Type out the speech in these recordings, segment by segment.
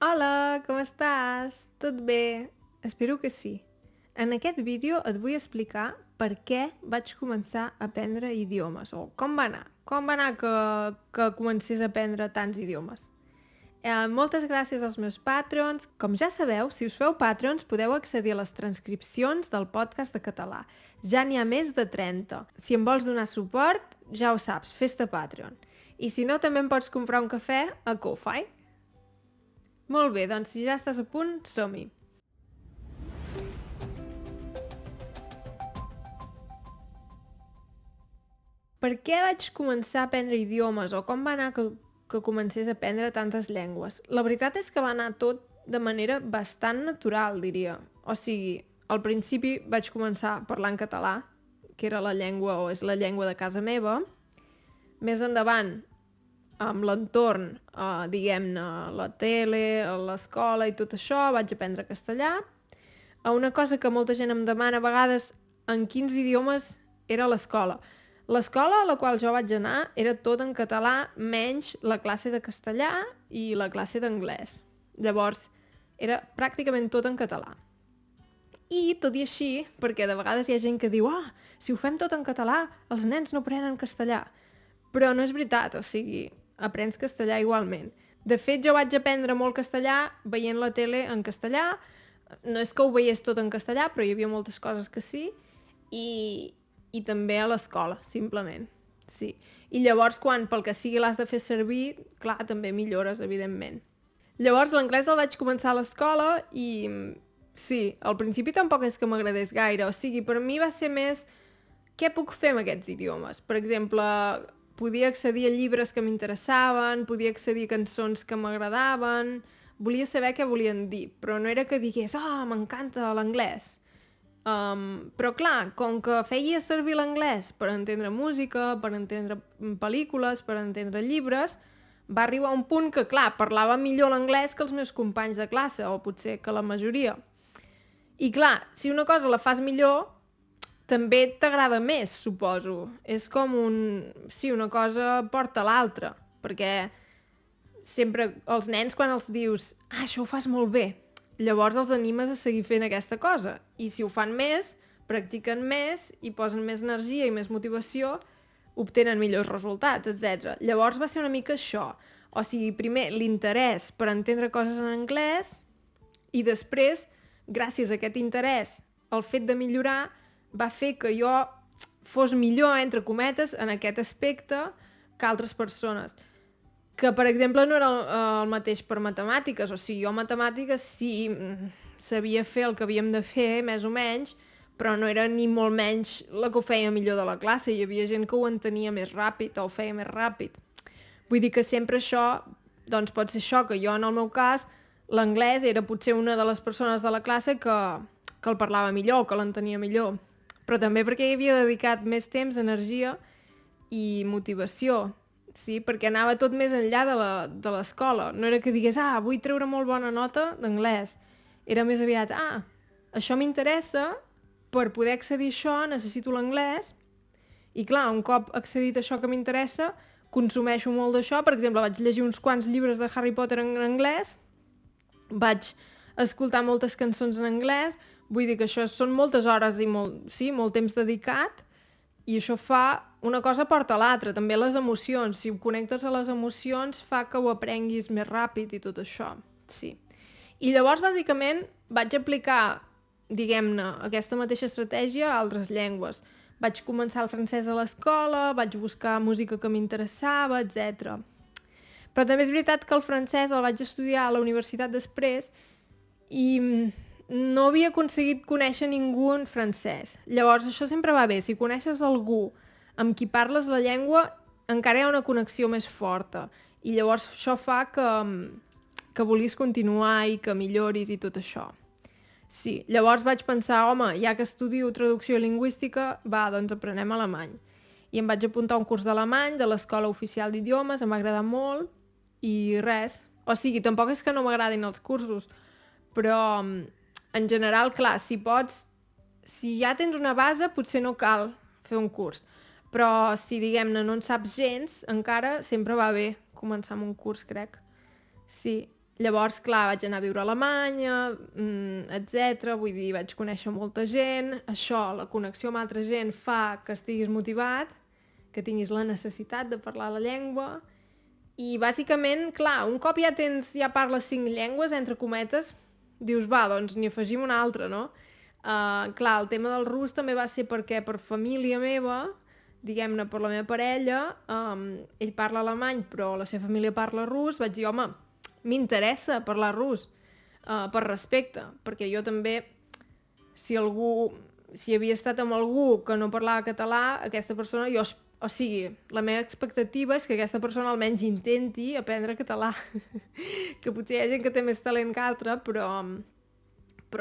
Hola, com estàs? Tot bé? Espero que sí. En aquest vídeo et vull explicar per què vaig començar a aprendre idiomes, o com va anar. Com va anar que comencés a aprendre tants idiomes? Moltes gràcies als meus patrons. Com ja sabeu, si us feu patrons podeu accedir a les transcripcions del podcast de català. Ja n'hi ha més de 30. Si em vols donar suport, ja ho saps, fes-te Patreon. I si no, també em pots comprar un cafè a Ko-Fi. Molt bé, doncs si ja estàs a punt, som-hi. Per què vaig començar a aprendre idiomes o com va anar que comencés a aprendre tantes llengües? La veritat és que va anar tot de manera bastant natural, diria. O sigui, al principi vaig començar parlant català, que era la llengua o és la llengua de casa meva. Més endavant, amb l'entorn, diguem-ne, la tele, l'escola i tot això, vaig aprendre castellà. Una cosa que molta gent em demana a vegades, en quins idiomes era l'escola? L'escola a la qual jo vaig anar era tot en català, menys la classe de castellà i la classe d'anglès. Llavors, era pràcticament tot en català. I, tot i així, perquè de vegades hi ha gent que diu si ho fem tot en català, els nens no aprenen castellà. Però no és veritat, o sigui, aprens castellà igualment. De fet, jo vaig aprendre molt castellà veient la tele en castellà. No és que ho veiés tot en castellà, però hi havia moltes coses que sí. I també a l'escola, simplement. Sí. I llavors, quan pel que sigui l'has de fer servir, clar, també millores, evidentment. Llavors, l'anglès el vaig començar a l'escola i sí, al principi tampoc és que m'agradés gaire. O sigui, per mi va ser més què puc fer amb aquests idiomes? Per exemple, podia accedir a llibres que m'interessaven, podia accedir a cançons que m'agradaven, volia saber què volien dir, però no era que digués m'encanta l'anglès. Però clar, com que feia servir l'anglès per entendre música, per entendre pel·lícules, per entendre llibres, va arribar un punt que, clar, parlava millor l'anglès que els meus companys de classe, o potser que la majoria. I clar, si una cosa la fas millor, també t'agrada més, suposo. És com sí, una cosa porta l'altra, perquè sempre els nens quan els dius això ho fas molt bé, llavors els animes a seguir fent aquesta cosa. I si ho fan més, practiquen més i posen més energia i més motivació, obtenen millors resultats, etc. Llavors va ser una mica això. O sigui, primer l'interès per entendre coses en anglès i després, gràcies a aquest interès, el fet de millorar va fer que jo fos millor, entre cometes, en aquest aspecte que altres persones. Que, per exemple, no era el mateix per matemàtiques. O sigui, jo matemàtiques sí sabia fer el que havíem de fer, més o menys, però no era ni molt menys la que ho feia millor de la classe. Hi havia gent que ho entenia més ràpid o ho feia més ràpid. Vull dir que sempre això, doncs pot ser això, que jo en el meu cas, l'anglès era potser una de les persones de la classe que el parlava millor, que l'entenia millor. Però també perquè hi havia dedicat més temps, energia i motivació. Sí, perquè anava tot més enllà de l'escola. No era que digués, vull treure molt bona nota d'anglès. Era més aviat, això m'interessa, per poder accedir a això necessito l'anglès, i clar, un cop accedit a això que m'interessa, consumeixo molt d'això. Per exemple, vaig llegir uns quants llibres de Harry Potter en anglès, vaig escoltar moltes cançons en anglès, vull dir que això són moltes hores i molt temps dedicat, i això fa, una cosa porta a l'altra, també les emocions. Si ho connectes a les emocions fa que ho aprenguis més ràpid i tot això, sí. I llavors, bàsicament, vaig aplicar, diguem-ne, aquesta mateixa estratègia a altres llengües. Vaig començar el francès a l'escola, vaig buscar música que m'interessava, etc. Però també és veritat que el francès el vaig estudiar a la universitat després i no havia aconseguit conèixer ningú en francès. Llavors, això sempre va bé. Si coneixes algú amb qui parles la llengua, encara hi ha una connexió més forta. I llavors això fa que vulguis continuar i que milloris i tot això. Sí, llavors vaig pensar, ja que estudio traducció lingüística, doncs aprenem alemany. I em vaig apuntar a un curs d'alemany de l'Escola Oficial d'Idiomes, em va agradar molt, i res. O sigui, tampoc és que no m'agradin els cursos, però en general, clar, si ja tens una base, potser no cal fer un curs. Però si, diguem-ne, no en saps gens, encara sempre va bé començar amb un curs, crec. Sí. Llavors, clar, vaig anar a viure a Alemanya, etc. Vull dir, vaig conèixer molta gent. Això, la connexió amb altra gent, fa que estiguis motivat, que tinguis la necessitat de parlar la llengua. I, bàsicament, clar, un cop ja parles 5 llengües, entre cometes, dius, va, doncs n'hi afegim una altra, no? Clar, el tema del rus també va ser perquè per família meva, diguem-ne, per la meva parella, ell parla alemany, però la seva família parla rus, vaig dir, home, m'interessa parlar rus, per respecte, perquè jo també, si havia estat amb algú que no parlava català, aquesta persona, o sigui, la meva expectativa és que aquesta persona almenys intenti aprendre català, que potser hi ha gent que té més talent que altra, però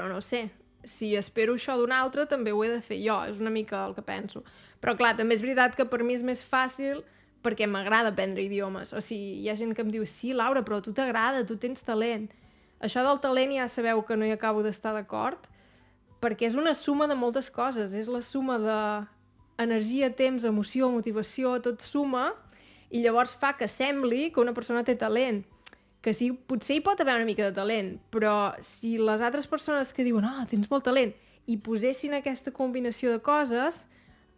no sé, si espero això d'un altre també ho he de fer jo, és una mica el que penso. Però clar, també és veritat que per mi és més fàcil perquè m'agrada aprendre idiomes. O sigui, hi ha gent que em diu, sí, Laura, però a tu t'agrada, tu tens talent. Això del talent ja sabeu que no hi acabo d'estar d'acord, perquè és una suma de moltes coses. És la suma d'energia, temps, emoció, motivació, tot suma, i llavors fa que sembli que una persona té talent. Que sí, potser hi pot haver una mica de talent, però si les altres persones que diuen, tens molt talent, i posessin aquesta combinació de coses,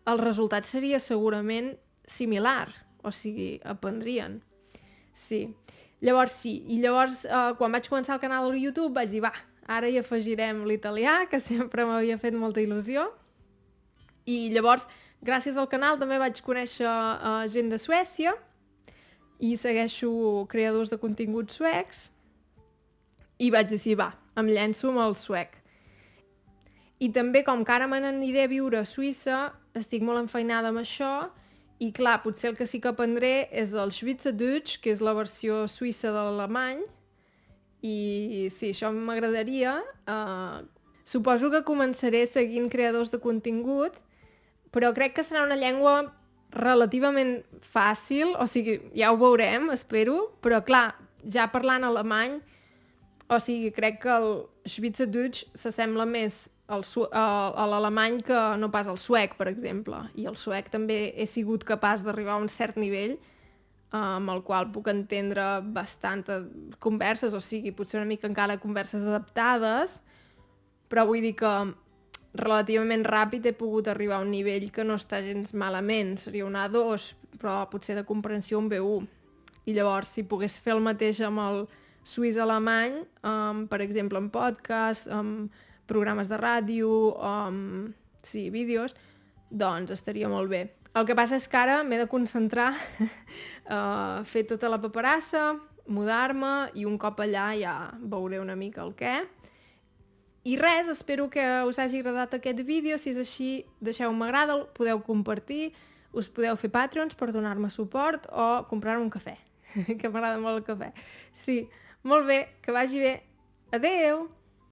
el resultat seria segurament similar. O sigui, aprendrien. Sí. Llavors sí. I llavors, quan vaig començar el canal de YouTube, vaig dir, va, ara hi afegirem l'italià, que sempre m'havia fet molta il·lusió. I llavors, gràcies al canal, també vaig conèixer gent de Suècia i segueixo creadors de continguts suecs i vaig dir, va, em llenço amb el suec. I també, com que ara me n'aniré a viure a Suïssa, estic molt enfeinada amb això. I clar, potser el que sí que aprendré és el Schweizerdeutsch, que és la versió suïssa de l'alemany, i sí, això m'agradaria. Suposo que començaré seguint creadors de contingut, però crec que serà una llengua relativament fàcil, o sigui, ja ho veurem, espero, però clar, ja parlant alemany, o sigui, crec que el Schweizerdeutsch s'assembla més a l'alemany que no pas al suec, per exemple. I el suec també he sigut capaç d'arribar a un cert nivell amb el qual puc entendre bastantes converses, o sigui, potser una mica encara converses adaptades, però vull dir que relativament ràpid he pogut arribar a un nivell que no està gens malament. Seria un A2, però potser de comprensió un B1. I llavors, si pogués fer el mateix amb el suís-alemany, per exemple, en podcast, amb programes de ràdio, sí, vídeos, doncs estaria molt bé. El que passa és que ara m'he de concentrar a fer tota la paperassa, mudar-me, i un cop allà ja veuré una mica el què. I res, espero que us hagi agradat aquest vídeo. Si és així, deixeu un m'agrada, el podeu compartir, us podeu fer Patreons per donar-me suport o comprar-me un cafè, que m'agrada molt el cafè. Sí, molt bé, que vagi bé. Adeu!